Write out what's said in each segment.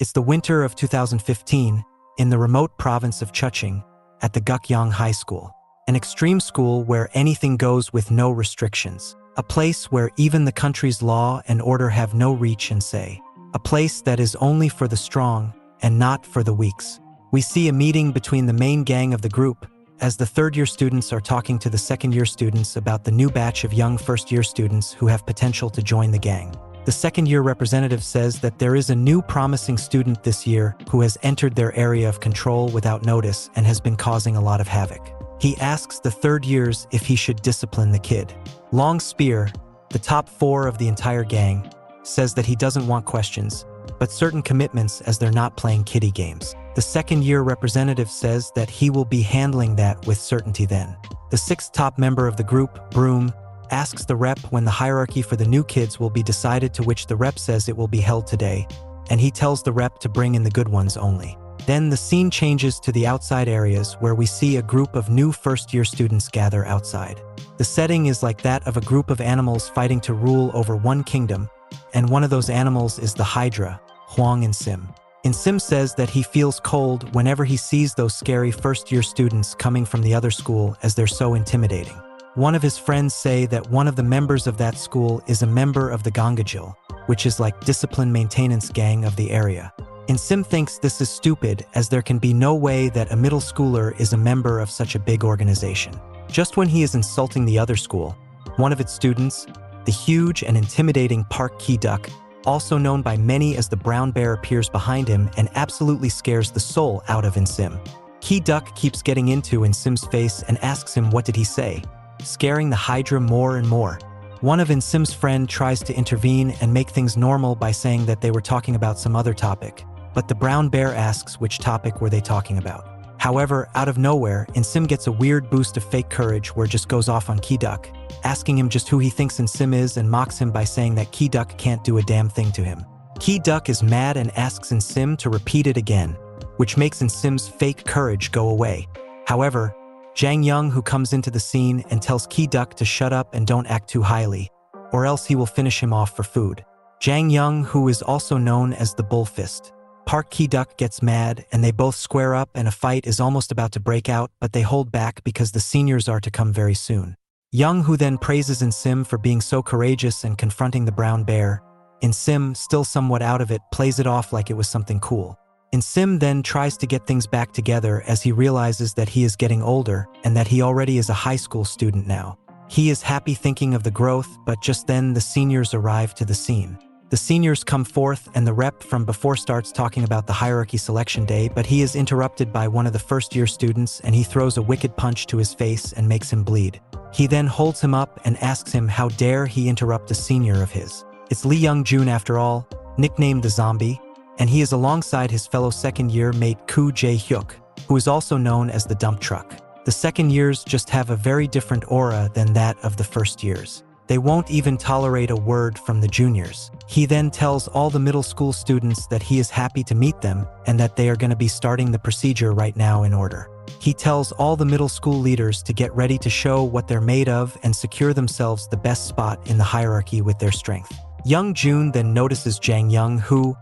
It's the winter of 2015 in the remote province of Chuching at the Gukyang High School, an extreme school where anything goes with no restrictions, a place where even the country's law and order have no reach and say, a place that is only for the strong and not for the weaks. We see a meeting between the main gang of the group as the third-year students are talking to the second-year students about the new batch of young first-year students who have potential to join the gang. The second-year representative says that there is a new promising student this year who has entered their area of control without notice and has been causing a lot of havoc. He asks the third years if he should discipline the kid. Long Spear, the top 4 of the entire gang, says that he doesn't want questions, but certain commitments as they're not playing kiddie games. The second-year representative says that he will be handling that with certainty then. The 6th top member of the group, Broom, asks the rep when the hierarchy for the new kids will be decided, to which the rep says it will be held today, and he tells the rep to bring in the good ones only. Then the scene changes to the outside areas where we see a group of new first-year students gather outside. The setting is like that of a group of animals fighting to rule over one kingdom, and one of those animals is the Hydra, Huang In-sim. In-sim says that he feels cold whenever he sees those scary first-year students coming from the other school as they're so intimidating. One of his friends say that one of the members of that school is a member of the Gangajil, which is like discipline maintenance gang of the area. In-sim thinks this is stupid, as there can be no way that a middle schooler is a member of such a big organization. Just when he is insulting the other school, one of its students, the huge and intimidating Park Ki-duck, also known by many as the brown bear, appears behind him and absolutely scares the soul out of In-sim. Ki-duck keeps getting into In-sim's face and asks him what did he say, scaring the Hydra more and more. One of In-sim's friend tries to intervene and make things normal by saying that they were talking about some other topic, but the brown bear asks which topic were they talking about. However, out of nowhere, In-sim gets a weird boost of fake courage where just goes off on Ki-duck, asking him just who he thinks In-sim is and mocks him by saying that Ki-duck can't do a damn thing to him. Ki-duck is mad and asks In-sim to repeat it again, which makes In-sim's fake courage go away. However, Jang Young, who comes into the scene and tells Ki-duck to shut up and don't act too highly, or else he will finish him off for food. Jang Young, who is also known as the Bull Fist. Park Ki-duck gets mad and they both square up and a fight is almost about to break out, but they hold back because the seniors are to come very soon. Young, who then praises In-sim for being so courageous and confronting the brown bear. In-sim, still somewhat out of it, plays it off like it was something cool. In-sim then tries to get things back together as he realizes that he is getting older and that he already is a high school student now. He is happy thinking of the growth, but just then the seniors arrive to the scene. The seniors come forth and the rep from before starts talking about the hierarchy selection day, but he is interrupted by one of the first-year students and he throws a wicked punch to his face and makes him bleed. He then holds him up and asks him how dare he interrupt a senior of his. It's Lee Young-jun after all, nicknamed the Zombie, and he is alongside his fellow second-year mate Koo Jae-hyuk, who is also known as the dump truck. The second years just have a very different aura than that of the first years. They won't even tolerate a word from the juniors. He then tells all the middle school students that he is happy to meet them and that they are going to be starting the procedure right now in order. He tells all the middle school leaders to get ready to show what they're made of and secure themselves the best spot in the hierarchy with their strength. Young Jun then notices Jang Young, who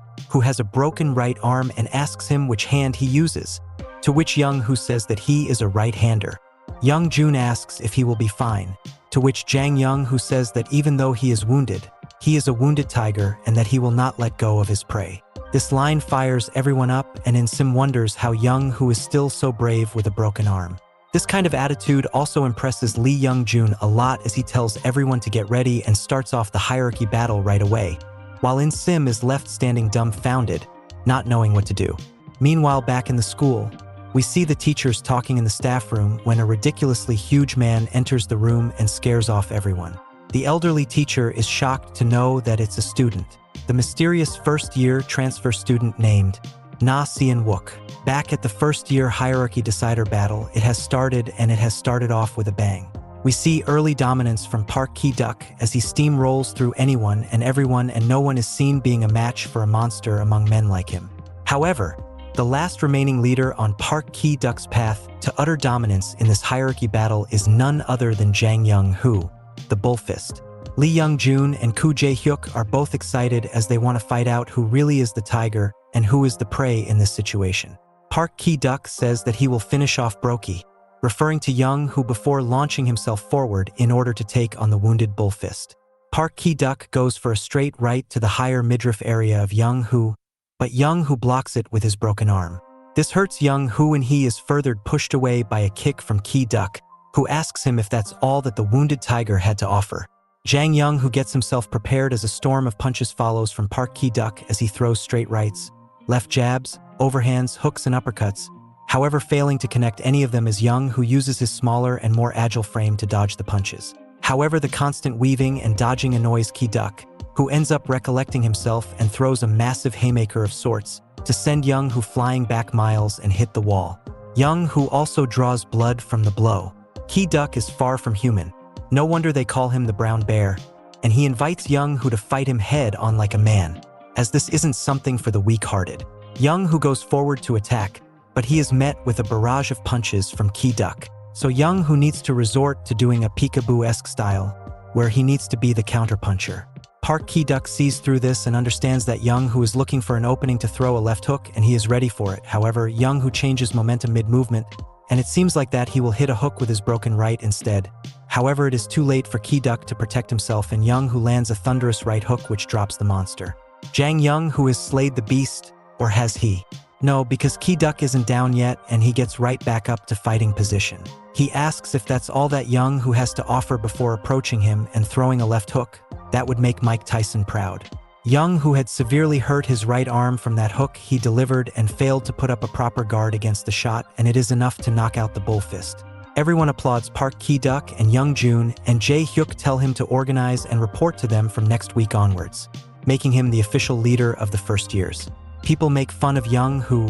has a broken right arm, and asks him which hand he uses, to which Young Who says that he is a right-hander. Young Jun asks if he will be fine, to which Jang Young Who says that even though he is wounded, he is a wounded tiger and that he will not let go of his prey. This line fires everyone up, and In-sim wonders how Young Who is still so brave with a broken arm. This kind of attitude also impresses Lee Young-jun a lot as he tells everyone to get ready and starts off the hierarchy battle right away, while In-sim is left standing dumbfounded, not knowing what to do. Meanwhile, back in the school, we see the teachers talking in the staff room when a ridiculously huge man enters the room and scares off everyone. The elderly teacher is shocked to know that it's a student, the mysterious first-year transfer student named Na Seon-wook. Back at the first-year hierarchy decider battle, it has started, and it has started off with a bang. We see early dominance from Park Ki-duck as he steamrolls through anyone and everyone, and no one is seen being a match for a monster among men like him. However, the last remaining leader on Park Ki-duck's path to utter dominance in this hierarchy battle is none other than Jang Young Who, the Bullfist. Lee Young-jun and Koo Jae-hyuk are both excited as they want to fight out who really is the tiger and who is the prey in this situation. Park Ki-duk says that he will finish off Brokey, referring to Young, who before launching himself forward in order to take on the wounded Bullfist. Park Ki-duk goes for a straight right to the higher midriff area of Young-hoo, but Young-hoo blocks it with his broken arm. This hurts Young-hoo and he is further pushed away by a kick from Ki-duk, who asks him if that's all that the wounded tiger had to offer. Jang Young, who gets himself prepared as a storm of punches follows from Park Ki-duk as he throws straight rights, left jabs, overhands, hooks and uppercuts, however failing to connect any of them as Young, who uses his smaller and more agile frame to dodge the punches. However, the constant weaving and dodging annoys Ki-duk, who ends up recollecting himself and throws a massive haymaker of sorts to send Young, who flying back miles and hit the wall. Young, who also draws blood from the blow. Ki-duk is far from human. No wonder they call him the Brown Bear, and he invites Young, who to fight him head on like a man, as this isn't something for the weak-hearted. Young, who goes forward to attack, but he is met with a barrage of punches from Ki-duk. So Young, who needs to resort to doing a peekaboo-esque style, where he needs to be the counterpuncher. Park Ki-duk sees through this and understands that Young, who is looking for an opening to throw a left hook, and he is ready for it. However, Young, who changes momentum mid-movement, and it seems like that he will hit a hook with his broken right instead. However, it is too late for Ki-duk to protect himself, and Young, who lands a thunderous right hook which drops the monster. Jang Young, who has slayed the beast, or has he? No, because Ki-duk isn't down yet and he gets right back up to fighting position. He asks if that's all that Young, who has to offer before approaching him and throwing a left hook. That would make Mike Tyson proud. Young, who had severely hurt his right arm from that hook he delivered and failed to put up a proper guard against the shot, and it is enough to knock out the Bullfist. Everyone applauds Park Ki-duk and Young-jun, and Jae-hyuk tell him to organize and report to them from next week onwards, making him the official leader of the first years. People make fun of Young, who,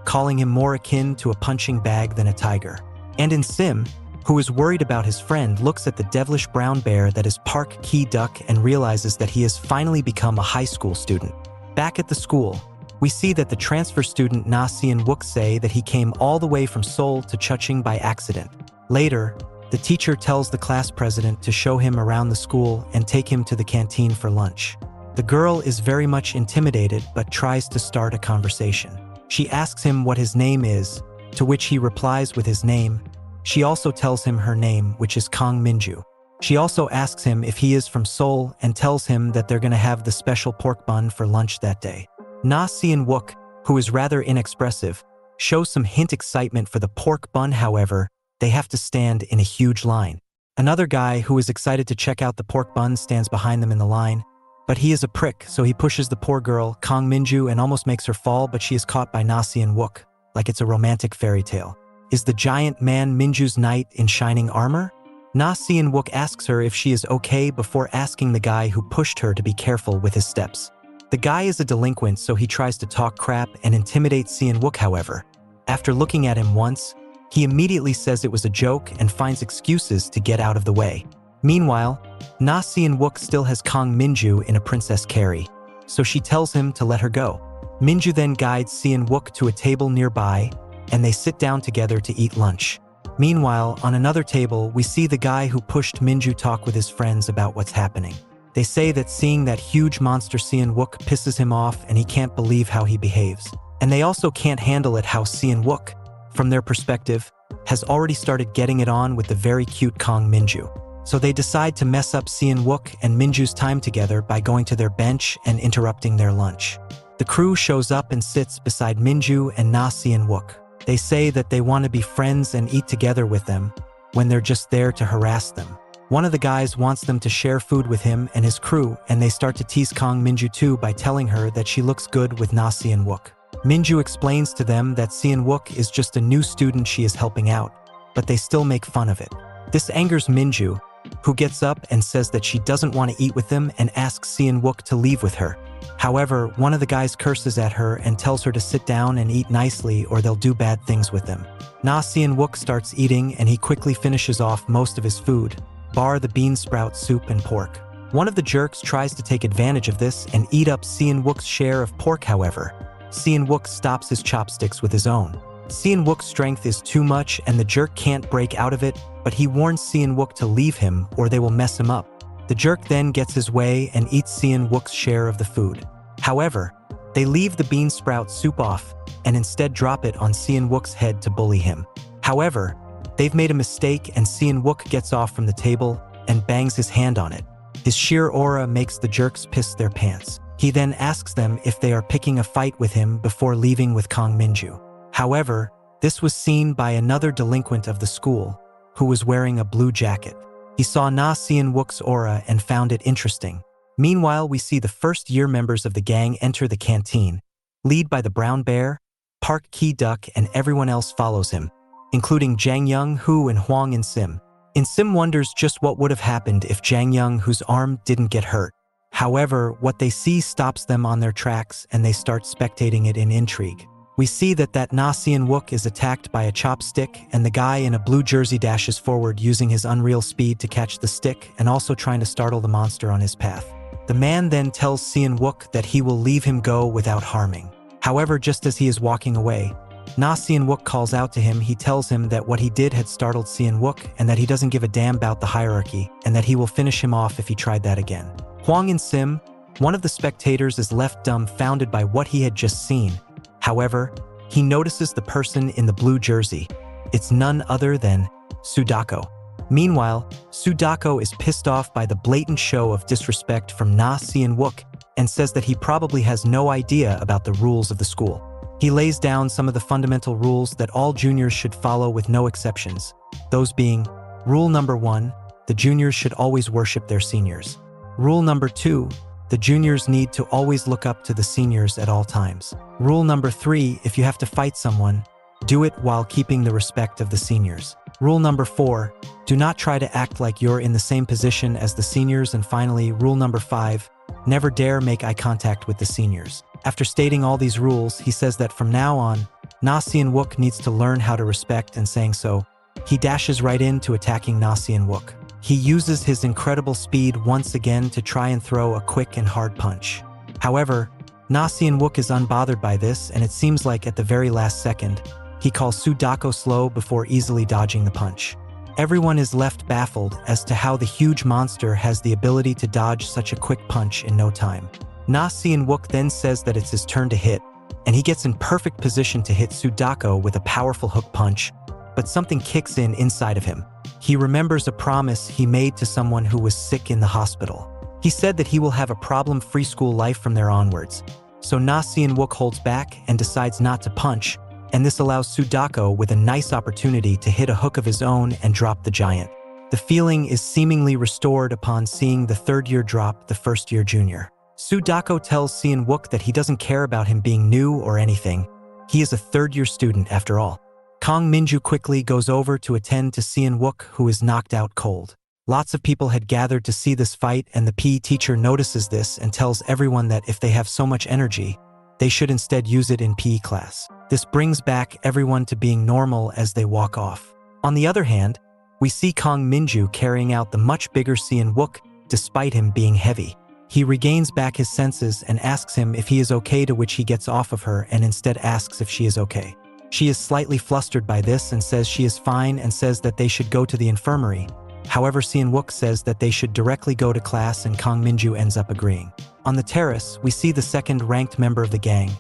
calling him more akin to a punching bag than a tiger. And in Sim, who is worried about his friend, looks at the devilish brown bear that is Park Ki-duk and realizes that he has finally become a high school student. Back at the school, we see that the transfer student Na Seon-wook say that he came all the way from Seoul to Chuching by accident. Later, the teacher tells the class president to show him around the school and take him to the canteen for lunch. The girl is very much intimidated but tries to start a conversation. She asks him what his name is, to which he replies with his name. She also tells him her name, which is Kang Minju. She also asks him if he is from Seoul and tells him that they're gonna have the special pork bun for lunch that day. Na Seon-wook, who is rather inexpressive, shows some hint excitement for the pork bun. However, they have to stand in a huge line. Another guy who is excited to check out the pork bun stands behind them in the line, but he is a prick, so he pushes the poor girl, Kang Minju, and almost makes her fall, but she is caught by Na Seon-wook, like it's a romantic fairy tale. Is the giant man Minju's knight in shining armor? Na Seon-wook asks her if she is okay before asking the guy who pushed her to be careful with his steps. The guy is a delinquent, so he tries to talk crap and intimidate Seon-wook. However, after looking at him once, he immediately says it was a joke and finds excuses to get out of the way. Meanwhile, Na Seon-wook still has Kang Minju in a princess carry, so she tells him to let her go. Minju then guides Seon-wook to a table nearby, and they sit down together to eat lunch. Meanwhile, on another table, we see the guy who pushed Minju talk with his friends about what's happening. They say that seeing that huge monster Seon-wook pisses him off and he can't believe how he behaves. And they also can't handle it how Seon-wook, from their perspective, has already started getting it on with the very cute Kang Minju. So they decide to mess up Seon-wook and Minju's time together by going to their bench and interrupting their lunch. The crew shows up and sits beside Minju and Na Seon-wook. They say that they want to be friends and eat together with them, when they're just there to harass them. One of the guys wants them to share food with him and his crew, and they start to tease Kang Minju too by telling her that she looks good with Na Seon-wook. Minju explains to them that Seon-wook is just a new student she is helping out, but they still make fun of it. This angers Minju, who gets up and says that she doesn't want to eat with them and asks Seon-wook to leave with her. However, one of the guys curses at her and tells her to sit down and eat nicely or they'll do bad things with them. Na Seon-wook starts eating and he quickly finishes off most of his food, bar the bean sprout soup and pork. One of the jerks tries to take advantage of this and eat up Seon-wook's share of pork. However, Seon-wook stops his chopsticks with his own. Seon-wook's strength is too much and the jerk can't break out of it, but he warns Seon-wook to leave him or they will mess him up. The jerk then gets his way and eats Seon Wook's share of the food. However, they leave the bean sprout soup off and instead drop it on Seon Wook's head to bully him. However, they've made a mistake and Seon Wook gets off from the table and bangs his hand on it. His sheer aura makes the jerks piss their pants. He then asks them if they are picking a fight with him before leaving with Kang Minju. However, this was seen by another delinquent of the school, who was wearing a blue jacket. He saw Na Seon Wook's aura and found it interesting. Meanwhile, we see the first-year members of the gang enter the canteen, led by the brown bear, Park Ki-duck, and everyone else follows him, including Jang Young-hoo and Hwang In-sim. In-sim wonders just what would have happened if Jang Young-hoo's arm didn't get hurt. However, what they see stops them on their tracks and they start spectating it in intrigue. We see that Na Seon Wook is attacked by a chopstick and the guy in a blue jersey dashes forward using his unreal speed to catch the stick and also trying to startle the monster on his path. The man then tells Seon Wook that he will leave him go without harming. However, just as he is walking away, Na Seon Wook calls out to him. He tells him that what he did had startled Seon Wook and that he doesn't give a damn about the hierarchy and that he will finish him off if he tried that again. Hwang In-sim, one of the spectators, is left dumbfounded by what he had just seen. However, he notices the person in the blue jersey. It's none other than Sudako. Meanwhile, Sudako is pissed off by the blatant show of disrespect from Na Seon Wook and says that he probably has no idea about the rules of the school. He lays down some of the fundamental rules that all juniors should follow with no exceptions. Those being, rule number 1, the juniors should always worship their seniors. Rule number 2, the juniors need to always look up to the seniors at all times. Rule number 3, if you have to fight someone, do it while keeping the respect of the seniors. Rule number 4, do not try to act like you're in the same position as the seniors. And finally, rule number 5, never dare make eye contact with the seniors. After stating all these rules, he says that from now on, Na Seon Wook needs to learn how to respect, and saying so, he dashes right into attacking Na Seon Wook. He uses his incredible speed once again to try and throw a quick and hard punch. However, Na Seon Wook is unbothered by this, and it seems like at the very last second, he calls Sudako slow before easily dodging the punch. Everyone is left baffled as to how the huge monster has the ability to dodge such a quick punch in no time. Na Seon Wook then says that it's his turn to hit, and he gets in perfect position to hit Sudako with a powerful hook punch, but something kicks in inside of him. He remembers a promise he made to someone who was sick in the hospital. He said that he will have a problem-free school life from there onwards. So Na Seon Wook holds back and decides not to punch, and this allows Sudako with a nice opportunity to hit a hook of his own and drop the giant. The feeling is seemingly restored upon seeing the third-year drop the first-year junior. Sudako tells Seon Wook that he doesn't care about him being new or anything. He is a third-year student after all. Kang Minju quickly goes over to attend to Seon Wook, who is knocked out cold. Lots of people had gathered to see this fight, and the PE teacher notices this and tells everyone that if they have so much energy, they should instead use it in PE class. This brings back everyone to being normal as they walk off. On the other hand, we see Kang Minju carrying out the much bigger Seon Wook despite him being heavy. He regains back his senses and asks him if he is okay, to which he gets off of her and instead asks if she is okay. She is slightly flustered by this and says she is fine and says that they should go to the infirmary. However, Seon Wook says that they should directly go to class, and Kang Minju ends up agreeing. On the terrace, we see the second-ranked member of the gang,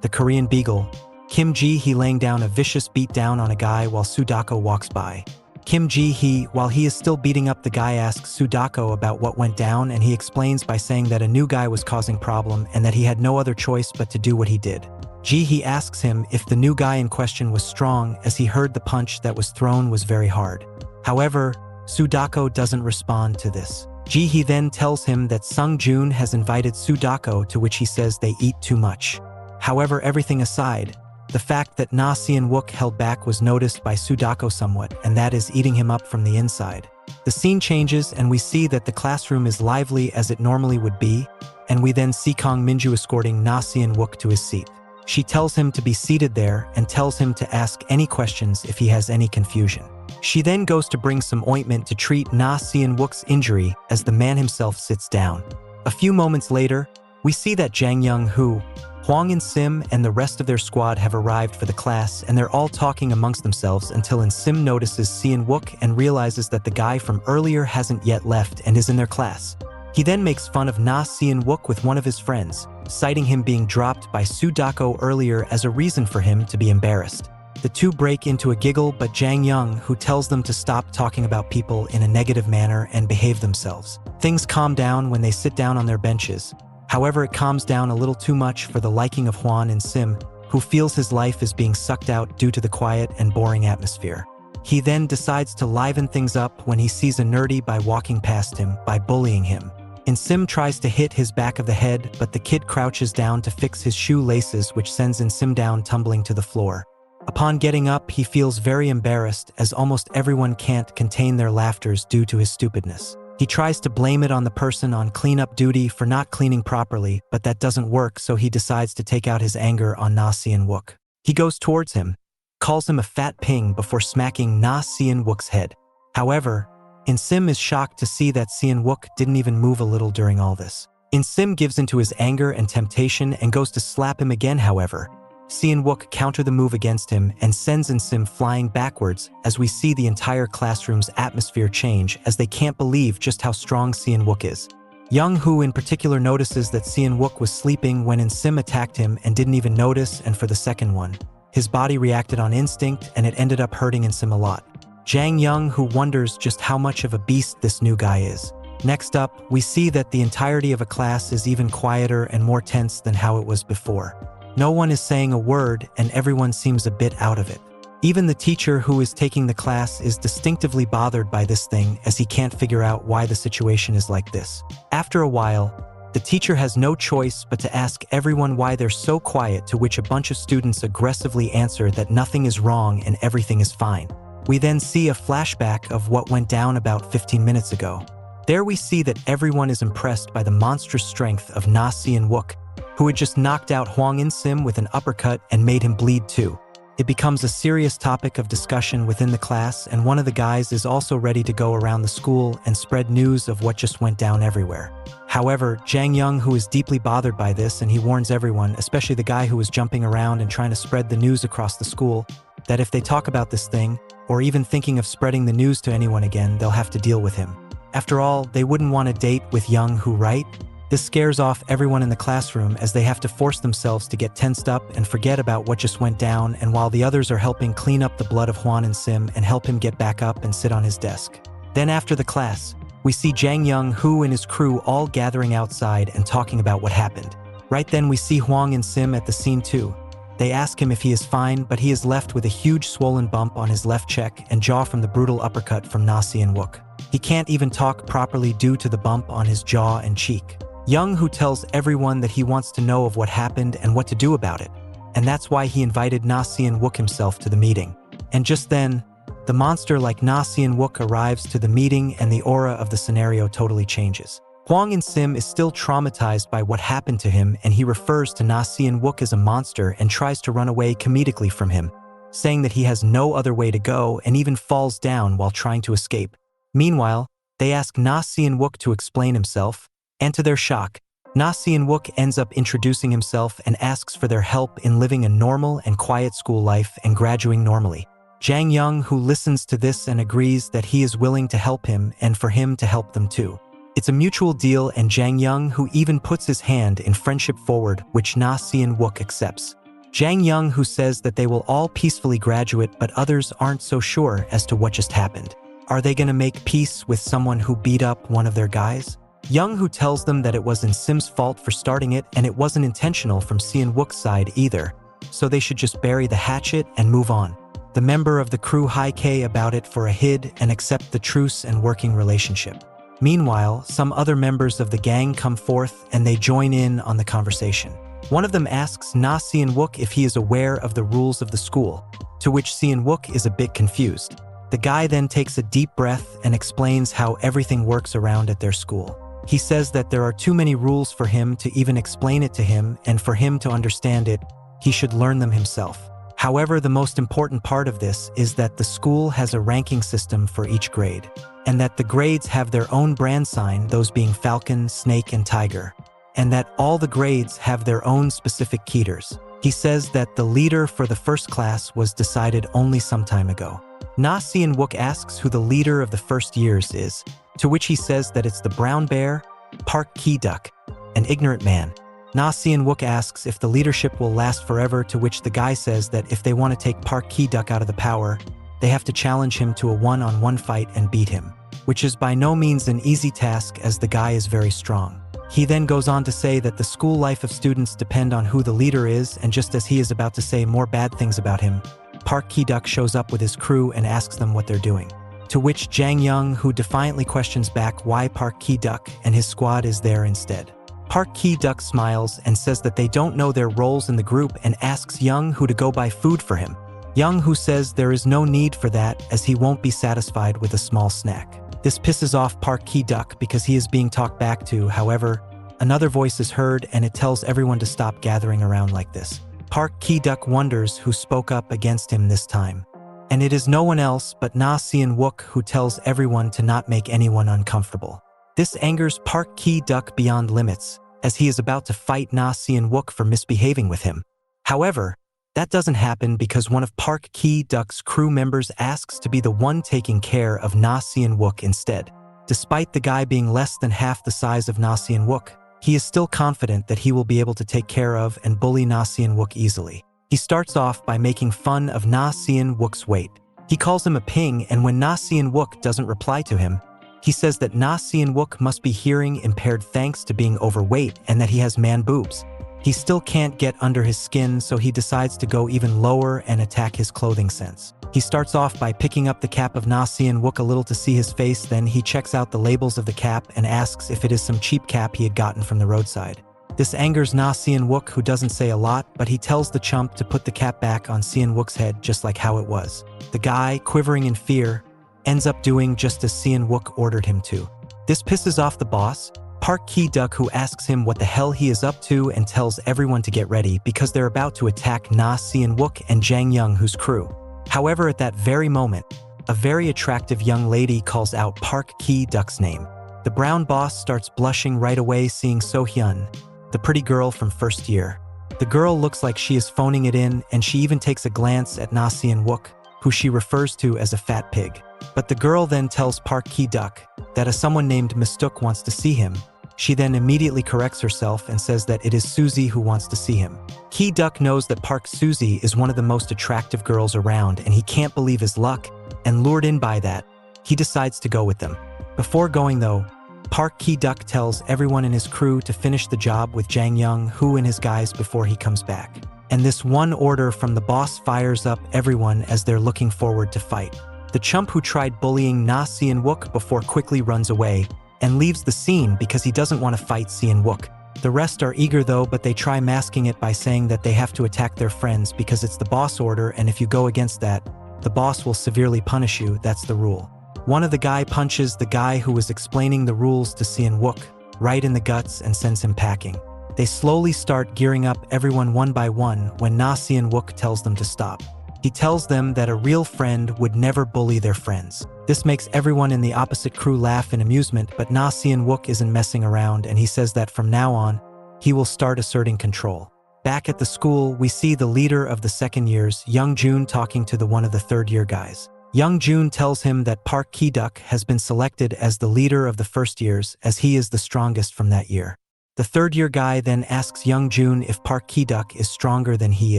the Korean Beagle, Kim Ji-hee, laying down a vicious beatdown on a guy while Sudako walks by. Kim Ji-hee, while he is still beating up the guy, asks Sudako about what went down, and he explains by saying that a new guy was causing problem and that he had no other choice but to do what he did. Ji-hee asks him if the new guy in question was strong, as he heard the punch that was thrown was very hard. However, Sudako doesn't respond to this. Ji-hee then tells him that Sung Joon has invited Sudako, to which he says they eat too much. However, everything aside, the fact that Na Seon Wook held back was noticed by Sudako somewhat, and that is eating him up from the inside. The scene changes and we see that the classroom is lively as it normally would be, and we then see Kang Minju escorting Na Seon Wook to his seat. She tells him to be seated there and tells him to ask any questions if he has any confusion. She then goes to bring some ointment to treat Na Seon Wook's injury as the man himself sits down. A few moments later, we see that Jang Young-hoo, Hwang and Sim and the rest of their squad have arrived for the class, and they're all talking amongst themselves until Sim notices Si-wook and realizes that the guy from earlier hasn't yet left and is in their class. He then makes fun of Si-wook with one of his friends, citing him being dropped by Sudako earlier as a reason for him to be embarrassed. The two break into a giggle, but Jang Young, who tells them to stop talking about people in a negative manner and behave themselves. Things calm down when they sit down on their benches. However, it calms down a little too much for the liking of Hwan and Sim, who feels his life is being sucked out due to the quiet and boring atmosphere. He then decides to liven things up when he sees a nerdy by walking past him by bullying him. Sim tries to hit his back of the head, but the kid crouches down to fix his shoe laces, which sends Sim down tumbling to the floor. Upon getting up, he feels very embarrassed as almost everyone can't contain their laughters due to his stupidness. He tries to blame it on the person on cleanup duty for not cleaning properly, but that doesn't work, so he decides to take out his anger on Si-wook. He goes towards him, calls him a fat ping before smacking Si-wook's head. However, Sim is shocked to see that Si-wook didn't even move a little during all this. Sim gives into his anger and temptation and goes to slap him again. However, Si-wook counters the move against him and sends Sim flying backwards as we see the entire classroom's atmosphere change as they can't believe just how strong Si-wook is. Young-hoo in particular notices that Si-wook was sleeping when Sim attacked him and didn't even notice, and for the second one, his body reacted on instinct and it ended up hurting Sim a lot. Jang Young-hoo wonders just how much of a beast this new guy is. Next up, we see that the entirety of a class is even quieter and more tense than how it was before. No one is saying a word and everyone seems a bit out of it. Even the teacher who is taking the class is distinctively bothered by this thing as he can't figure out why the situation is like this. After a while, the teacher has no choice but to ask everyone why they're so quiet, to which a bunch of students aggressively answer that nothing is wrong and everything is fine. We then see a flashback of what went down about 15 minutes ago. There we see that everyone is impressed by the monstrous strength of Si-wook, who had just knocked out Hwang In-sim with an uppercut and made him bleed too. It becomes a serious topic of discussion within the class, and one of the guys is also ready to go around the school and spread news of what just went down everywhere. However, Jang Young, who is deeply bothered by this, and he warns everyone, especially the guy who was jumping around and trying to spread the news across the school, that if they talk about this thing, or even thinking of spreading the news to anyone again, they'll have to deal with him. After all, they wouldn't want to date with Young-hoo, right? This scares off everyone in the classroom as they have to force themselves to get tensed up and forget about what just went down, and while the others are helping clean up the blood of Hwan and Sim and help him get back up and sit on his desk. Then after the class, we see Jang Young-hoo and his crew all gathering outside and talking about what happened. Right then we see Hwang and Sim at the scene too. They ask him if he is fine, but he is left with a huge swollen bump on his left cheek and jaw from the brutal uppercut from Si-wook. He can't even talk properly due to the bump on his jaw and cheek. Young-hoo tells everyone that he wants to know of what happened and what to do about it, and that's why he invited Si-wook himself to the meeting. And just then, the monster like Si-wook arrives to the meeting and the aura of the scenario totally changes. Hwang and Sim is still traumatized by what happened to him, and he refers to Si-wook as a monster and tries to run away comedically from him, saying that he has no other way to go and even falls down while trying to escape. Meanwhile, they ask Si-wook to explain himself, and to their shock, Si-wook ends up introducing himself and asks for their help in living a normal and quiet school life and graduating normally. Jang Young-hoo listens to this and agrees that he is willing to help him and for him to help them too. It's a mutual deal, and Jang Young-hoo even puts his hand in friendship forward, which Si-wook accepts. Jang Young-hoo says that they will all peacefully graduate, but others aren't so sure as to what just happened. Are they gonna make peace with someone who beat up one of their guys? Young-hoo tells them that it wasn't Sim's fault for starting it, and it wasn't intentional from Si-wook's side either, so they should just bury the hatchet and move on. The member of the crew high-K about it for a hid and accept the truce and working relationship. Meanwhile, some other members of the gang come forth and they join in on the conversation. One of them asks Si-wook if he is aware of the rules of the school, to which Si-wook is a bit confused. The guy then takes a deep breath and explains how everything works around at their school. He says that there are too many rules for him to even explain it to him, and for him to understand it, he should learn them himself. However, the most important part of this is that the school has a ranking system for each grade, and that the grades have their own brand sign, those being Falcon, Snake, and Tiger. and that all the grades have their own specific keeters. He says that the leader for the first class was decided only some time ago. Na Seon-wook asks who the leader of the first years is, to which he says that it's the brown bear, Park Ki-duk, an ignorant man. Na Seon-wook asks if the leadership will last forever, to which the guy says that if they want to take Park Ki-duk out of the power, they have to challenge him to a one-on-one fight and beat him, which is by no means an easy task as the guy is very strong. He then goes on to say that the school life of students depend on who the leader is, and just as he is about to say more bad things about him, Park Ki-duk shows up with his crew and asks them what they're doing. To which Jang Young, who defiantly questions back why Park Ki-duk and his squad is there instead. Park Ki-duk smiles and says that they don't know their roles in the group and asks Young who to go buy food for him. Young who says there is no need for that as he won't be satisfied with a small snack. This pisses off Park Ki-duk because he is being talked back to. However, another voice is heard and it tells everyone to stop gathering around like this. Park Ki-duk wonders who spoke up against him this time. And it is no one else but Na Seon-wook who tells everyone to not make anyone uncomfortable. This angers Park Ki-duk beyond limits, as he is about to fight Na Seon-wook for misbehaving with him. However, that doesn't happen because one of Park Ki-duk's crew members asks to be the one taking care of Na Seon-wook instead. Despite the guy being less than half the size of Na Seon-wook, he is still confident that he will be able to take care of and bully Na Seon-wook easily. He starts off by making fun of Na Seon-wook's weight. He calls him a ping, and when Na Seon-wook doesn't reply to him, he says that Na Seon-wook must be hearing impaired thanks to being overweight and that he has man boobs. He still can't get under his skin, so he decides to go even lower and attack his clothing sense. He starts off by picking up the cap of Na Seon-wook a little to see his face, then he checks out the labels of the cap and asks if it is some cheap cap he had gotten from the roadside. This angers Na Seon-wook, who doesn't say a lot, but he tells the chump to put the cap back on Seon-wook's head just like how it was. The guy, quivering in fear, ends up doing just as Seon-wook ordered him to. This pisses off the boss, Park Ki-duk, who asks him what the hell he is up to and tells everyone to get ready because they're about to attack Na Seon-wook and Jang Young, whose crew. However, at that very moment, a very attractive young lady calls out Park Ki-duk's name. The brown boss starts blushing right away seeing So-hyun, the pretty girl from first year. The girl looks like she is phoning it in, and she even takes a glance at Na Seon-wook, who she refers to as a fat pig. But the girl then tells Park Ki-duk that as someone named Mistook wants to see him. She then immediately corrects herself and says that it is Suzy who wants to see him. Ki-duk knows that Park Suzy is one of the most attractive girls around, and he can't believe his luck, and lured in by that, he decides to go with them. Before going though, Park Ki-duk tells everyone in his crew to finish the job with Jang Young, who and his guys before he comes back. And this one order from the boss fires up everyone as they're looking forward to fight. The chump who tried bullying Na Seon-wook before quickly runs away and leaves the scene because he doesn't want to fight Seon-wook. The rest are eager though, but they try masking it by saying that they have to attack their friends because it's the boss order, and if you go against that, the boss will severely punish you. That's the rule. One of the guy punches the guy who was explaining the rules to Seon-wook right in the guts and sends him packing. They slowly start gearing up everyone one by one when Na Seon-wook tells them to stop. He tells them that a real friend would never bully their friends. This makes everyone in the opposite crew laugh in amusement, but Na Seon-wook isn't messing around, and he says that from now on, he will start asserting control. Back at the school, we see the leader of the second years, Young Jun, talking to one of the third year guys. Young Jun tells him that Park Ki-duk has been selected as the leader of the first years as he is the strongest from that year. The third year guy then asks Young Jun if Park Ki-duk is stronger than he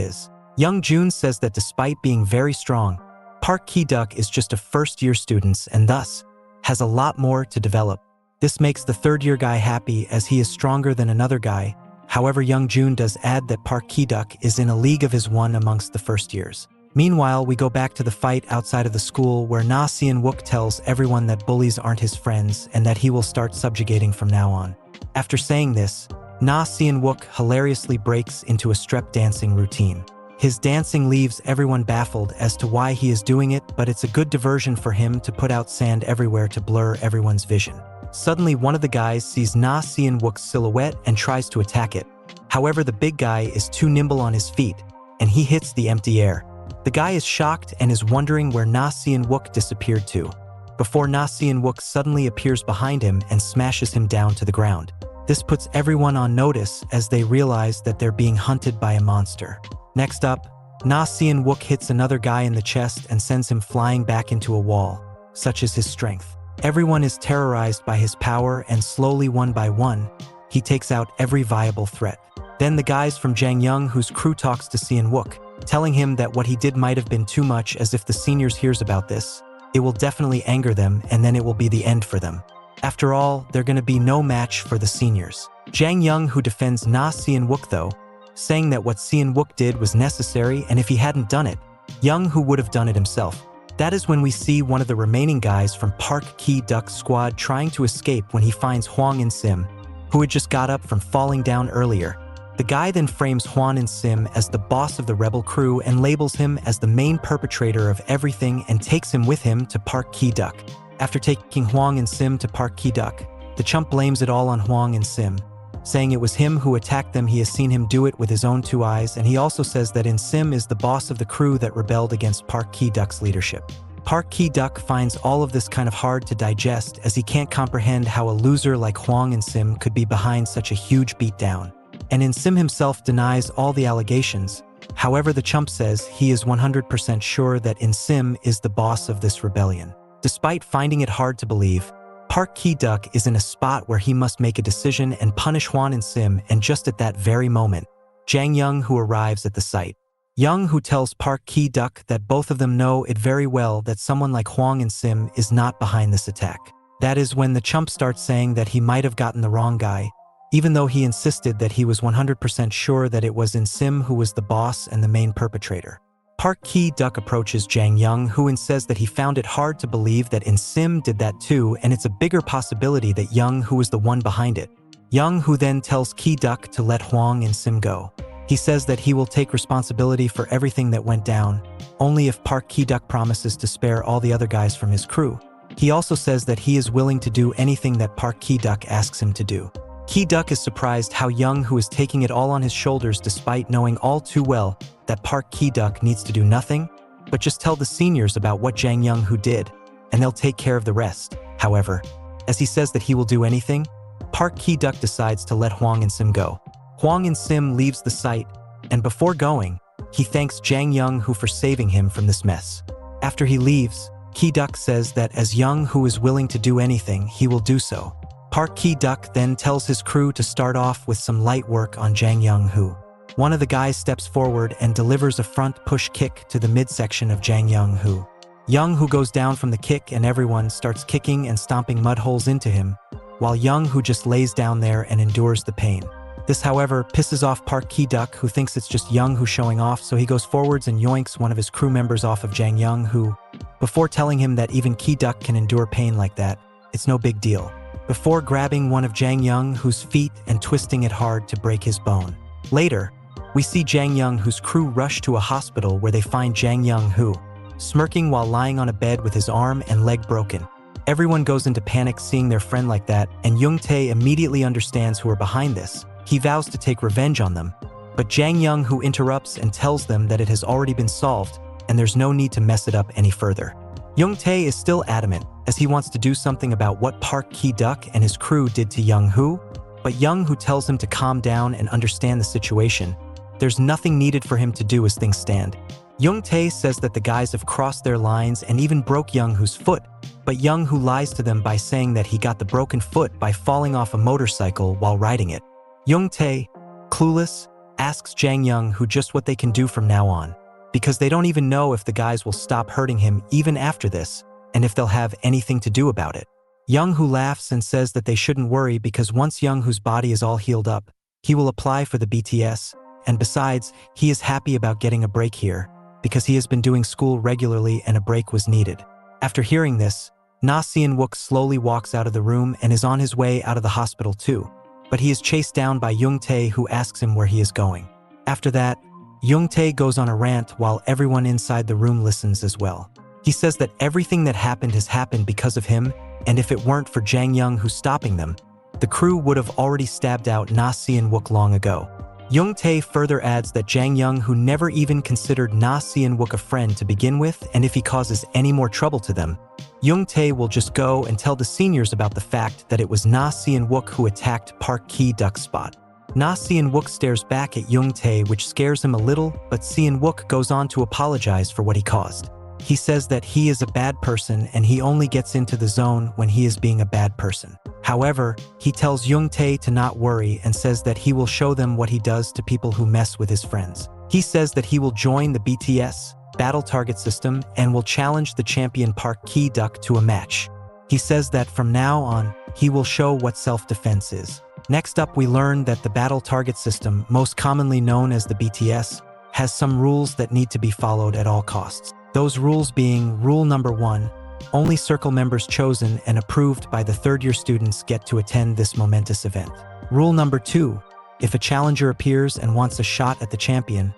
is. Young Jun says that despite being very strong, Park Ki-duk is just a first-year student and thus has a lot more to develop. This makes the third-year guy happy as he is stronger than another guy. However, Young Jun does add that Park Ki-duk is in a league of his own amongst the first years. Meanwhile, we go back to the fight outside of the school where Na Seon-wook tells everyone that bullies aren't his friends and that he will start subjugating from now on. After saying this, Na Seon-wook hilariously breaks into a strep dancing routine. His dancing leaves everyone baffled as to why he is doing it, but it's a good diversion for him to put out sand everywhere to blur everyone's vision. Suddenly, one of the guys sees Na Seon-wook's silhouette and tries to attack it. However, the big guy is too nimble on his feet, and he hits the empty air. The guy is shocked and is wondering where Na Seon-wook disappeared to, before Na Seon-wook suddenly appears behind him and smashes him down to the ground. This puts everyone on notice as they realize that they're being hunted by a monster. Next up, Na Seon-wook hits another guy in the chest and sends him flying back into a wall. Such is his strength. Everyone is terrorized by his power, and slowly, one by one, he takes out every viable threat. Then the guys from Jang-young, whose crew, talks to Seon-wook, telling him that what he did might have been too much, as if the seniors hears about this, it will definitely anger them, and then it will be the end for them. After all, they're gonna be no match for the seniors. Jang-young, who defends Na Seon-wook though, saying that what Seon-wook did was necessary, and if he hadn't done it, Young-who would have done it himself. That is when we see one of the remaining guys from Park Ki-duk's squad trying to escape when he finds Hwang In-sim, who had just got up from falling down earlier. The guy then frames Hwang In-sim as the boss of the rebel crew and labels him as the main perpetrator of everything and takes him with him to Park Ki-duk. After taking Hwang In-sim to Park Ki-duk, the chump blames it all on Hwang In-sim, saying it was him who attacked them. He has seen him do it with his own 2 eyes, and he also says that In-sim is the boss of the crew that rebelled against Park Ki-duk's leadership. Park Ki-duk finds all of this kind of hard to digest, as he can't comprehend how a loser like Hwang In-sim could be behind such a huge beatdown. And In-sim himself denies all the allegations. However, the chump says he is 100% sure that In-sim is the boss of this rebellion. Despite finding it hard to believe, Park Ki-duk is in a spot where he must make a decision and punish Hwang In-sim, and just at that very moment, Jang-young, who arrives at the site. Young, who tells Park Ki-duk that both of them know it very well that someone like Hwang In-sim is not behind this attack. That is when the chump starts saying that he might have gotten the wrong guy, even though he insisted that he was 100% sure that it was In-sim who was the boss and the main perpetrator. Park Ki-duk approaches Jang-young, who says that he found it hard to believe that In-sim did that too, and it's a bigger possibility that Young who was the one behind it. Young, who then tells Ki-duk to let Hwang In-sim go. He says that he will take responsibility for everything that went down, only if Park Ki-duk promises to spare all the other guys from his crew. He also says that he is willing to do anything that Park Ki-duk asks him to do. Ki-duk is surprised how Young, who is taking it all on his shoulders despite knowing all too well that Park Ki-duk needs to do nothing, but just tell the seniors about what Jang-young who did, and they'll take care of the rest. However, as he says that he will do anything, Park Ki-duk decides to let Hwang In-sim go. Hwang In-sim leaves the site, and before going, he thanks Jang-young who for saving him from this mess. After he leaves, Ki-duk says that as Young who is willing to do anything, he will do so. Park Ki-duk then tells his crew to start off with some light work on Jang-young who. One of the guys steps forward and delivers a front push kick to the midsection of Jang-young who. Young who goes down from the kick, and everyone starts kicking and stomping mud holes into him, while Young who just lays down there and endures the pain. This, however, pisses off Park Ki-duk, who thinks it's just Young who showing off, so he goes forwards and yoinks one of his crew members off of Jang-young who, before telling him that even Ki-duk can endure pain like that, it's no big deal. Before grabbing one of Jang-young who's feet and twisting it hard to break his bone. Later, we see Jang-young whose crew rush to a hospital where they find Jang-young who, smirking while lying on a bed with his arm and leg broken. Everyone goes into panic seeing their friend like that, and Young-tae immediately understands who are behind this. He vows to take revenge on them, but Jang-young who interrupts and tells them that it has already been solved and there's no need to mess it up any further. Young-tae is still adamant, as he wants to do something about what Park Ki-duk and his crew did to Young-who, but Young-who tells him to calm down and understand the situation. There's nothing needed for him to do as things stand. Young-tae says that the guys have crossed their lines and even broke Young-who's foot, but Young-who lies to them by saying that he got the broken foot by falling off a motorcycle while riding it. Young-tae, clueless, asks Jang-young who just what they can do from now on, because they don't even know if the guys will stop hurting him even after this, and if they'll have anything to do about it. Young-who laughs and says that they shouldn't worry because once Young-who's body is all healed up, he will apply for the BTS, and besides, he is happy about getting a break here, because he has been doing school regularly and a break was needed. After hearing this, Na Seon-wook slowly walks out of the room and is on his way out of the hospital too, but he is chased down by Young-tae who asks him where he is going. After that, Young-tae goes on a rant while everyone inside the room listens as well. He says that everything that happened has happened because of him, and if it weren't for Jang-young who's stopping them, the crew would have already stabbed out Na Seon-wook long ago. Young Tae further adds that Jang Young, who never even considered Na Seon Wook a friend to begin with, and if he causes any more trouble to them, Young Tae will just go and tell the seniors about the fact that it was Na Seon Wook who attacked Park Ki-duk's spot. Na Seon Wook stares back at Young Tae, which scares him a little, but Seon Wook goes on to apologize for what he caused. He says that he is a bad person and he only gets into the zone when he is being a bad person. However, he tells Young Tae to not worry and says that he will show them what he does to people who mess with his friends. He says that he will join the BTS battle target system and will challenge the champion Park Ki-duk to a match. He says that from now on, he will show what self-defense is. Next up, we learn that the battle target system, most commonly known as the BTS, has some rules that need to be followed at all costs. Those rules being rule number 1, only circle members chosen and approved by the third-year students get to attend this momentous event. Rule number 2, if a challenger appears and wants a shot at the champion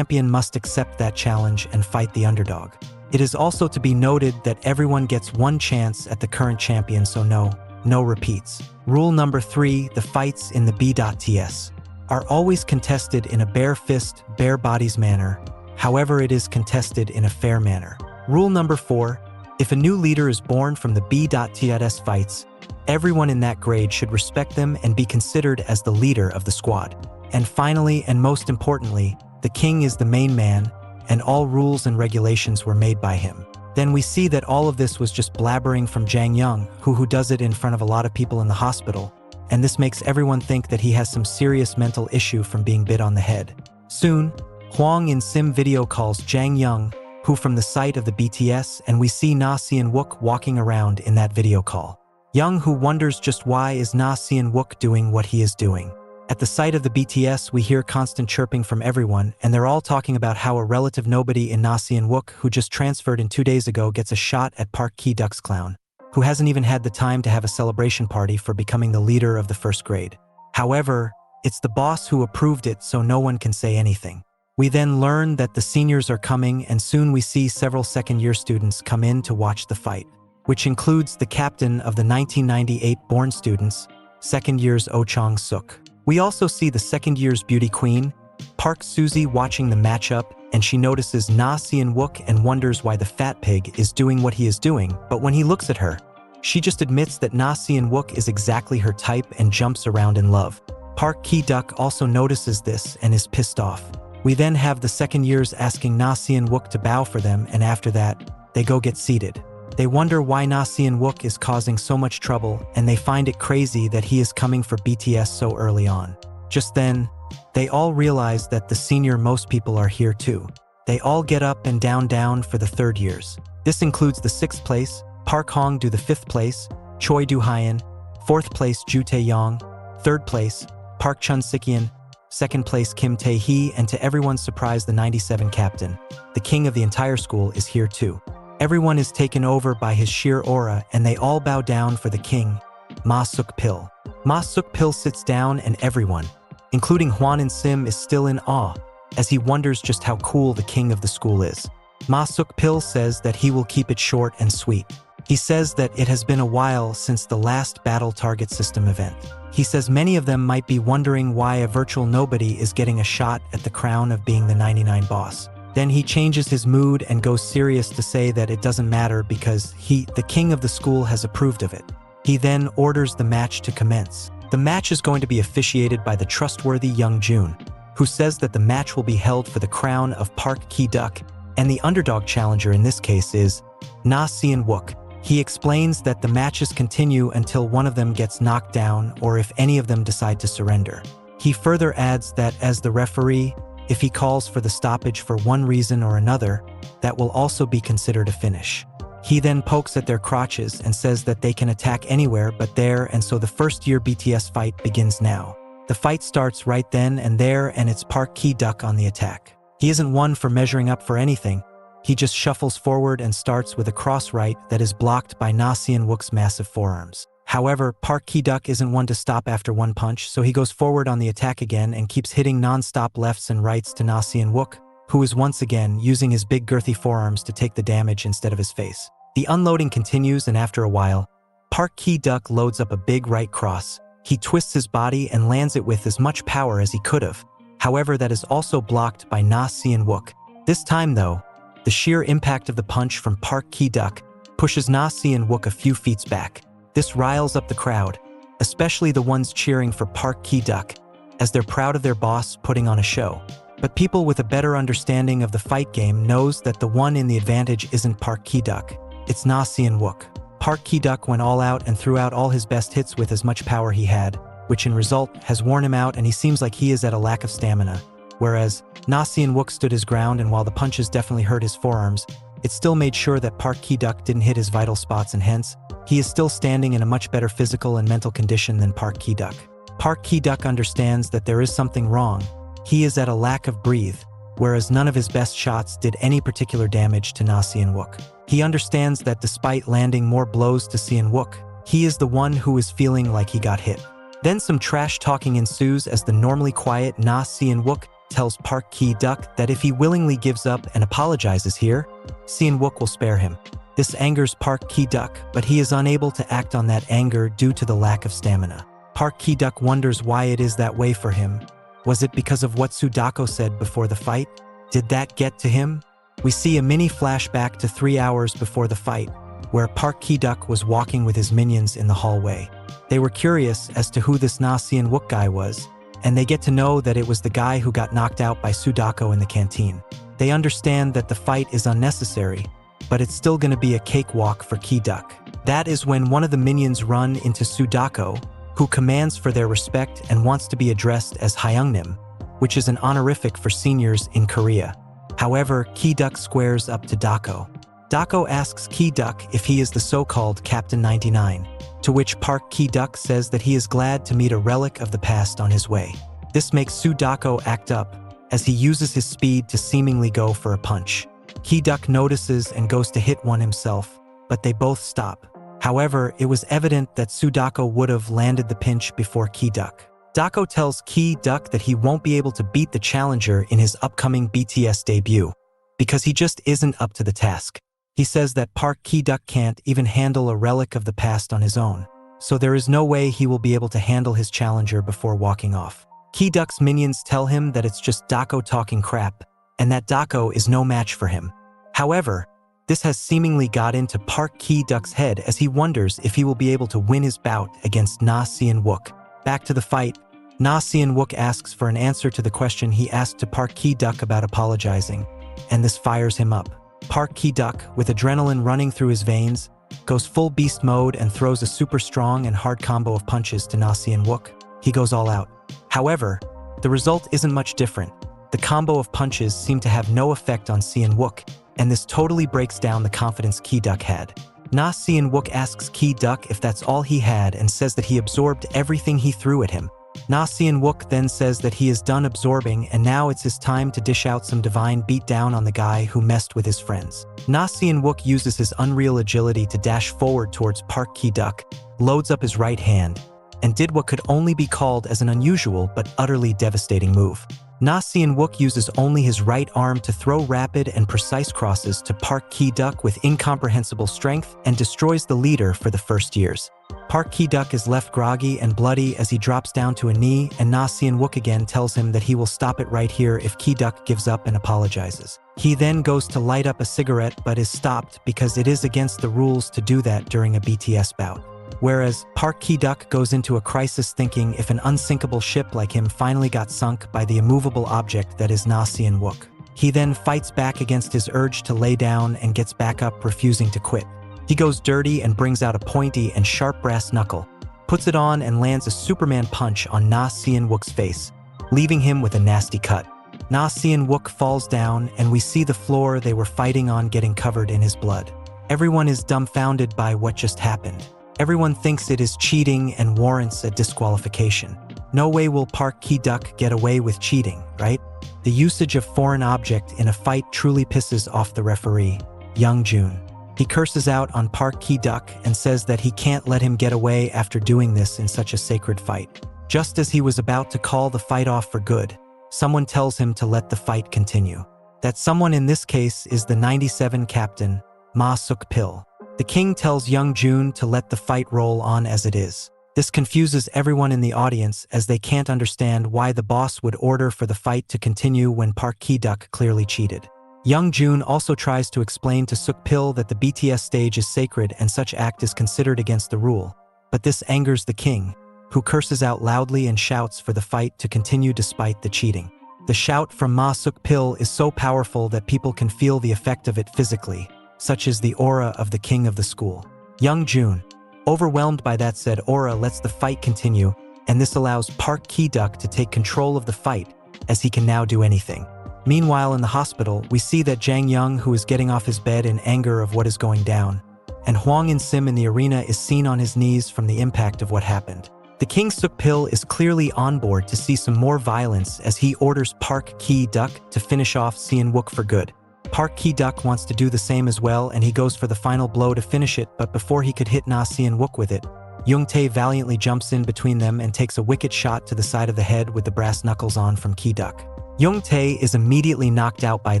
must accept that challenge and fight the underdog. It is also to be noted that everyone gets one chance at the current champion, so no repeats. Rule number 3, the fights in the B.Ts are always contested in a bare fist, bare bodies manner. However, it is contested in a fair manner. Rule number 4, if a new leader is born from the B.Ts fights, everyone in that grade should respect them and be considered as the leader of the squad. And finally, and most importantly, the king is the main man, and all rules and regulations were made by him. Then we see that all of this was just blabbering from Jang Young, who does it in front of a lot of people in the hospital, and this makes everyone think that he has some serious mental issue from being bit on the head. Soon, Hwang in Sim video calls Jang Young, who from the site of the BTS, and we see Na Seon Wook walking around in that video call. Young, who wonders just why is Na Seon Wook doing what he is doing. At the site of the BTS, we hear constant chirping from everyone, and they're all talking about how a relative nobody in Na Seon Wook, who just transferred in 2 days ago, gets a shot at Park Ki-duk's clown, who hasn't even had the time to have a celebration party for becoming the leader of the first grade. However, it's the boss who approved it, so no one can say anything. We then learn that the seniors are coming, and soon we see several second-year students come in to watch the fight, which includes the captain of the 1998 born students, second year's Oh Chong-suk. We also see the second year's beauty queen, Park Suzy, watching the matchup, and she notices Na Seon Wook and wonders why the fat pig is doing what he is doing, but when he looks at her, she just admits that Na Seon Wook is exactly her type and jumps around in love. Park Ki-duk also notices this and is pissed off. We then have the second years asking Na Seon Wook to bow for them, and after that, they go get seated. They wonder why Na Seon Wook is causing so much trouble, and they find it crazy that he is coming for BTS so early on. Just then, they all realize that the senior most people are here too. They all get up and down for the third years. This includes the 6th place, Park Hong do the 5th place, Choi Do Hyun, 4th place Ju Tae-yong, 3rd place, Park Chun-sikyeon, 2nd place Kim Tae-hee, and to everyone's surprise, the 97 captain, the king of the entire school, is here too. Everyone is taken over by his sheer aura, and they all bow down for the king, Ma Suk-pil. Ma Suk-pil sits down, and everyone, including Hwan and Sim, is still in awe, as he wonders just how cool the king of the school is. Ma Suk-pil says that he will keep it short and sweet. He says that it has been a while since the last battle target system event. He says many of them might be wondering why a virtual nobody is getting a shot at the crown of being the 99 boss. Then he changes his mood and goes serious to say that it doesn't matter because the king of the school, has approved of it. He then orders the match to commence. The match is going to be officiated by the trustworthy Young Jun, who says that the match will be held for the crown of Park Ki-duk, and the underdog challenger in this case is Na Seon Wook. He explains that the matches continue until one of them gets knocked down or if any of them decide to surrender. He further adds that as the referee, if he calls for the stoppage for one reason or another, that will also be considered a finish. He then pokes at their crotches and says that they can attack anywhere but there, and so the first-year BTS fight begins now. The fight starts right then and there, and it's Park Ki-duk on the attack. He isn't one for measuring up for anything. He just shuffles forward and starts with a cross right that is blocked by Na Seon Wook's massive forearms. However, Park Ki-duk isn't one to stop after one punch, so he goes forward on the attack again and keeps hitting non-stop lefts and rights to Na Seon Wook, who is once again using his big girthy forearms to take the damage instead of his face. The unloading continues, and after a while, Park Ki-duk loads up a big right cross. He twists his body and lands it with as much power as he could have. However, that is also blocked by Na Sien-wook. This time though, the sheer impact of the punch from Park Ki-duk pushes Na Sien-wook a few feet back. This riles up the crowd, especially the ones cheering for Park Ki-duk, as they're proud of their boss putting on a show. But people with a better understanding of the fight game knows that the one in the advantage isn't Park Ki-duk, it's Na Sien-wook. Park Ki-duk went all out and threw out all his best hits with as much power he had, which in result has worn him out and he seems like he is at a lack of stamina. Whereas Na Sien-wook stood his ground, and while the punches definitely hurt his forearms, it still made sure that Park Ki-duk didn't hit his vital spots, and hence, he is still standing in a much better physical and mental condition than Park Ki-duk. Park Ki-duk understands that there is something wrong. He is at a lack of breathe, whereas none of his best shots did any particular damage to Na Sien-wook. He understands that despite landing more blows to Sien-wook, he is the one who is feeling like he got hit. Then some trash talking ensues as the normally quiet Na Sien-wook tells Park Ki-duk that if he willingly gives up and apologizes here, Sien-wook will spare him. This angers Park Ki-duk, but he is unable to act on that anger due to the lack of stamina. Park Ki-duk wonders why it is that way for him. Was it because of what Sudako said before the fight? Did that get to him? We see a mini flashback to 3 hours before the fight, where Park Ki-duk was walking with his minions in the hallway. They were curious as to who this Na Sien-wook guy was, and they get to know that it was the guy who got knocked out by Sudako in the canteen. They understand that the fight is unnecessary, but it's still gonna be a cakewalk for Ki-duk. That is when one of the minions run into Sudako, who commands for their respect and wants to be addressed as Hyeongnim, which is an honorific for seniors in Korea. However, Ki-duk squares up to Dako. Dako asks Ki-duk if he is the so-called Captain 99, to which Park Ki-duk says that he is glad to meet a relic of the past on his way. This makes Sudako act up, as he uses his speed to seemingly go for a punch. Ki-duk notices and goes to hit one himself, but they both stop. However, it was evident that Sudako would have landed the pinch before Ki-duk. Dako tells Ki-duk that he won't be able to beat the challenger in his upcoming BTS debut, because he just isn't up to the task. He says that Park Ki-duk can't even handle a relic of the past on his own, so there is no way he will be able to handle his challenger before walking off. Ki-duk's minions tell him that it's just Dako talking crap, and that Dako is no match for him. However, this has seemingly got into Park Ki-duk's head as he wonders if he will be able to win his bout against Na Sien-wook. Back to the fight, Na Sien-wook asks for an answer to the question he asked to Park Ki-duk about apologizing, and this fires him up. Park Ki-duk, with adrenaline running through his veins, goes full beast mode and throws a super strong and hard combo of punches to Na Sien-wook. He goes all out. However, the result isn't much different. The combo of punches seem to have no effect on Sien-wook, and this totally breaks down the confidence Ki-duk had. Na Sien-wook asks Ki-duk if that's all he had and says that he absorbed everything he threw at him. Na Sien-wook then says that he is done absorbing and now it's his time to dish out some divine beatdown on the guy who messed with his friends. Na Sien-wook uses his unreal agility to dash forward towards Park Ki-duk, loads up his right hand, and did what could only be called as an unusual but utterly devastating move. Na Sien-wook uses only his right arm to throw rapid and precise crosses to Park Ki-duk with incomprehensible strength and destroys the leader for the first years. Park Ki-duk is left groggy and bloody as he drops down to a knee, and Na Sien-wook again tells him that he will stop it right here if Ki-duk gives up and apologizes. He then goes to light up a cigarette but is stopped because it is against the rules to do that during a BTS bout. Whereas Park Ki-duk goes into a crisis thinking if an unsinkable ship like him finally got sunk by the immovable object that is Na Sien-wook. He then fights back against his urge to lay down and gets back up, refusing to quit. He goes dirty and brings out a pointy and sharp brass knuckle, puts it on and lands a Superman punch on Na Sien-wook's face, leaving him with a nasty cut. Na Sien-wook falls down and we see the floor they were fighting on getting covered in his blood. Everyone is dumbfounded by what just happened. Everyone thinks it is cheating and warrants a disqualification. No way will Park Ki-duk get away with cheating, right? The usage of foreign object in a fight truly pisses off the referee, Young-jun. He curses out on Park Ki-duk and says that he can't let him get away after doing this in such a sacred fight. Just as he was about to call the fight off for good, someone tells him to let the fight continue. That someone in this case is the 97 captain, Ma Suk-pil. The king tells Young-jun to let the fight roll on as it is. This confuses everyone in the audience as they can't understand why the boss would order for the fight to continue when Park Ki-duk clearly cheated. Young Jun also tries to explain to Suk-pil that the BTS stage is sacred and such act is considered against the rule, but this angers the king, who curses out loudly and shouts for the fight to continue despite the cheating. The shout from Ma Suk-pil is so powerful that people can feel the effect of it physically, such as the aura of the king of the school. Young Jun, overwhelmed by that said aura, lets the fight continue, and this allows Park Ki-duk to take control of the fight, as he can now do anything. Meanwhile, in the hospital, we see that Jang Young, who is getting off his bed in anger of what is going down, and Hwang In-sim in the arena is seen on his knees from the impact of what happened. The King Suk-pil is clearly on board to see some more violence as he orders Park Ki-duk to finish off Seon-wook for good. Park Ki-duk wants to do the same as well, and he goes for the final blow to finish it, but before he could hit Na Seon-wook with it, Young-tae valiantly jumps in between them and takes a wicked shot to the side of the head with the brass knuckles on from Ki-duk. Young-tae is immediately knocked out by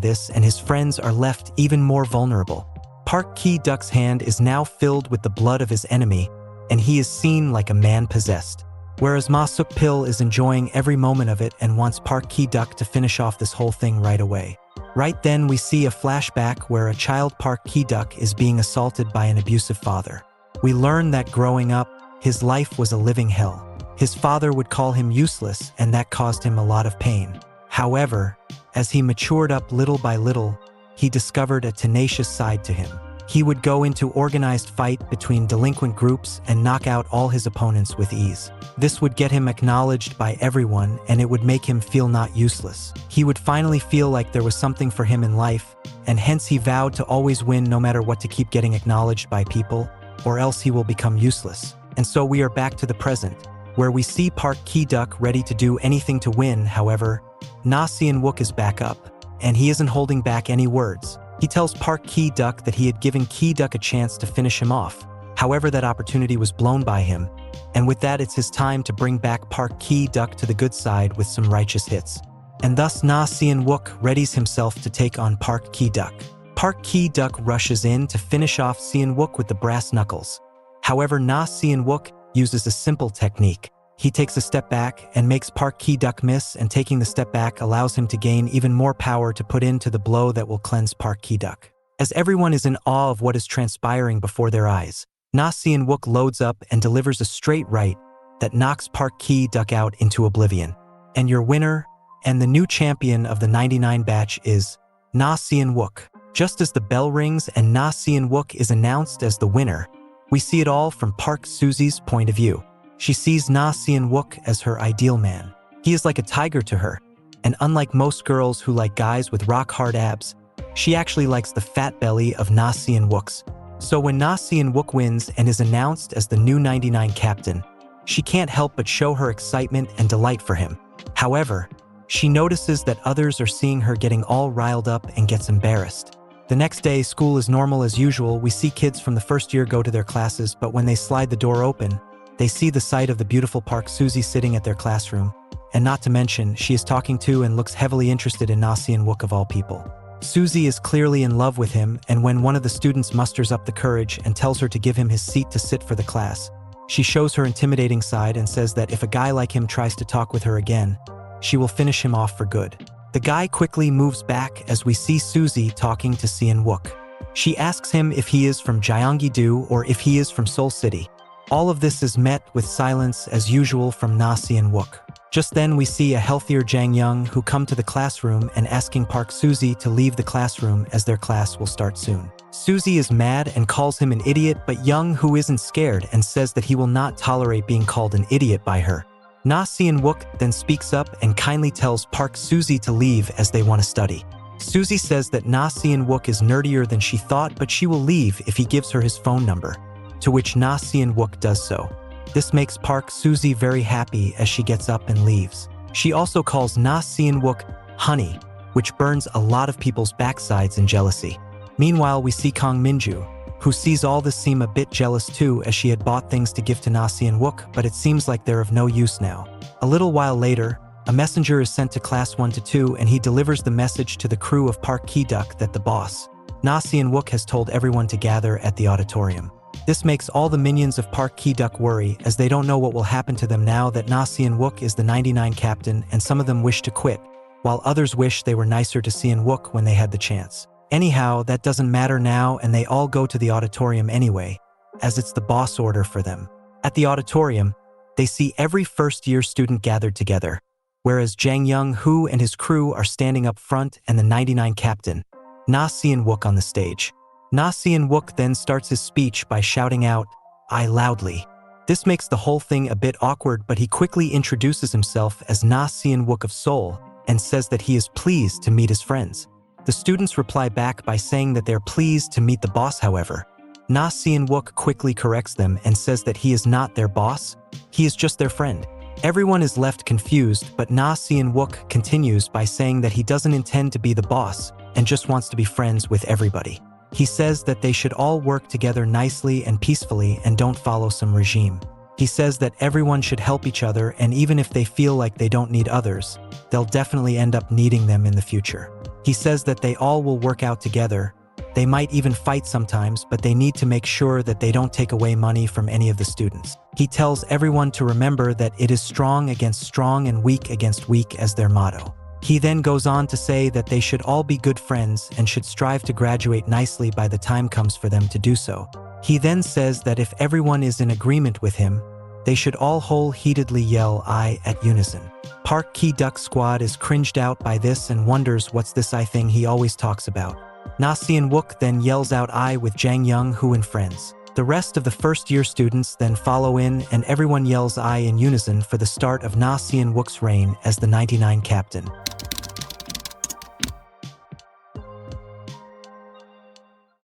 this, and his friends are left even more vulnerable. Park Ki-duk's hand is now filled with the blood of his enemy, and he is seen like a man possessed. Whereas Ma Suk-pil is enjoying every moment of it and wants Park Ki-duk to finish off this whole thing right away. Right then we see a flashback where a child Park Ki-duk is being assaulted by an abusive father. We learn that growing up, his life was a living hell. His father would call him useless, and that caused him a lot of pain. However, as he matured up little by little, he discovered a tenacious side to him. He would go into organized fight between delinquent groups and knock out all his opponents with ease. This would get him acknowledged by everyone, and it would make him feel not useless. He would finally feel like there was something for him in life, and hence he vowed to always win no matter what, to keep getting acknowledged by people, or else he will become useless. And so we are back to the present, where we see Park Ki-duk ready to do anything to win. However, Na Seon-wook is back up, and he isn't holding back any words. He tells Park Ki-duk that he had given Ki-duk a chance to finish him off. However, that opportunity was blown by him, and with that it's his time to bring back Park Ki-duk to the good side with some righteous hits. And thus Na Seon-wook readies himself to take on Park Ki-duk. Park Ki-duk rushes in to finish off Seon-wook with the brass knuckles. However, Na Seon-wook uses a simple technique. He takes a step back and makes Park Ki-duk miss, and taking the step back allows him to gain even more power to put into the blow that will cleanse Park Ki-duk. As everyone is in awe of what is transpiring before their eyes, Na Seon-wook loads up and delivers a straight right that knocks Park Ki-duk out into oblivion. And your winner and the new champion of the 99 batch is Na Seon-wook. Just as the bell rings and Na Seon-wook is announced as the winner, we see it all from Park Susie's point of view. She sees Na Seon-wook as her ideal man. He is like a tiger to her, and unlike most girls who like guys with rock-hard abs, she actually likes the fat belly of Na Seon-wook's. So when Na Seon-wook wins and is announced as the new 99 captain, she can't help but show her excitement and delight for him. However, she notices that others are seeing her getting all riled up and gets embarrassed. The next day, school is normal as usual. We see kids from the first year go to their classes, but when they slide the door open, they see the sight of the beautiful Park Susie sitting at their classroom, and not to mention, she is talking to and looks heavily interested in Na Seon-wook of all people. Susie is clearly in love with him, and when one of the students musters up the courage and tells her to give him his seat to sit for the class, she shows her intimidating side and says that if a guy like him tries to talk with her again, she will finish him off for good. The guy quickly moves back as we see Susie talking to Seon-wook. She asks him if he is from Gyeonggi-do or if he is from Seoul City. All of this is met with silence as usual from Na Seon-wook. Just then we see a healthier Jang Young who come to the classroom and asking Park Susie to leave the classroom as their class will start soon. Susie is mad and calls him an idiot, but Young, who isn't scared, and says that he will not tolerate being called an idiot by her. Na Seon-wook then speaks up and kindly tells Park Susie to leave as they want to study. Susie says that Na Seon-wook is nerdier than she thought, but she will leave if he gives her his phone number, to which Na Seon-wook does so. This makes Park Susie very happy as she gets up and leaves. She also calls Na Seon-wook honey, which burns a lot of people's backsides in jealousy. Meanwhile, we see Kang Minju, who sees all this, seem a bit jealous too, as she had bought things to give to Na Seon-wook, but it seems like they're of no use now. A little while later, a messenger is sent to class 1 to 2, and he delivers the message to the crew of Park Ki-duk that the boss, Na Seon-wook, has told everyone to gather at the auditorium. This makes all the minions of Park Ki-duk worry, as they don't know what will happen to them now that Na Seon-wook is the 99 captain, and some of them wish to quit, while others wish they were nicer to Seon-wook when they had the chance. Anyhow, that doesn't matter now, and they all go to the auditorium anyway, as it's the boss order for them. At the auditorium, they see every first-year student gathered together, whereas Jang Young-hoo and his crew are standing up front and the 99 captain, Na Seon-wook, on the stage. Na Seon-wook then starts his speech by shouting out, "I" loudly. This makes the whole thing a bit awkward, but he quickly introduces himself as Na Seon-wook of Seoul and says that he is pleased to meet his friends. The students reply back by saying that they're pleased to meet the boss. However, Na Seon-wook quickly corrects them and says that he is not their boss, he is just their friend. Everyone is left confused, but Na Seon-wook continues by saying that he doesn't intend to be the boss and just wants to be friends with everybody. He says that they should all work together nicely and peacefully and don't follow some regime. He says that everyone should help each other, and even if they feel like they don't need others, they'll definitely end up needing them in the future. He says that they all will work out together. They might even fight sometimes, but they need to make sure that they don't take away money from any of the students. He tells everyone to remember that it is strong against strong and weak against weak as their motto. He then goes on to say that they should all be good friends and should strive to graduate nicely by the time comes for them to do so. He then says that if everyone is in agreement with him, they should all wholeheartedly yell "I" at unison. Park Ki-duk squad is cringed out by this and wonders what's this "I" thing he always talks about. Na Seon-wook then yells out "I" with Jang Young-hoo and friends. The rest of the first-year students then follow in, and everyone yells "I" in unison for the start of Na Seon-wook's reign as the 99 captain.